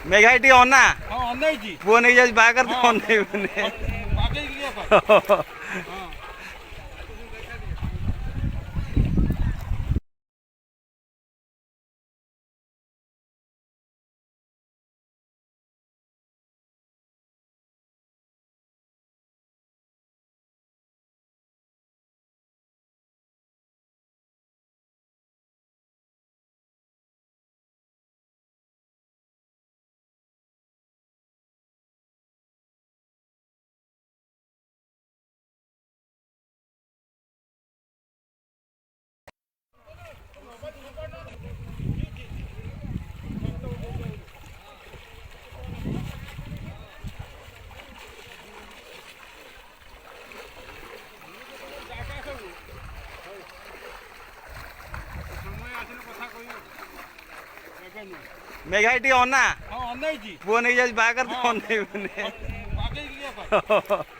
Megha T on ना हां on जी वो नहीं जाए बाहर तो ऑन नहीं बने आगे लिया पर हां मेघा टी ऑन ना हां ऑन जी वो नहीं जाए बाहर तो ऑन नहीं बने आगे लिया पर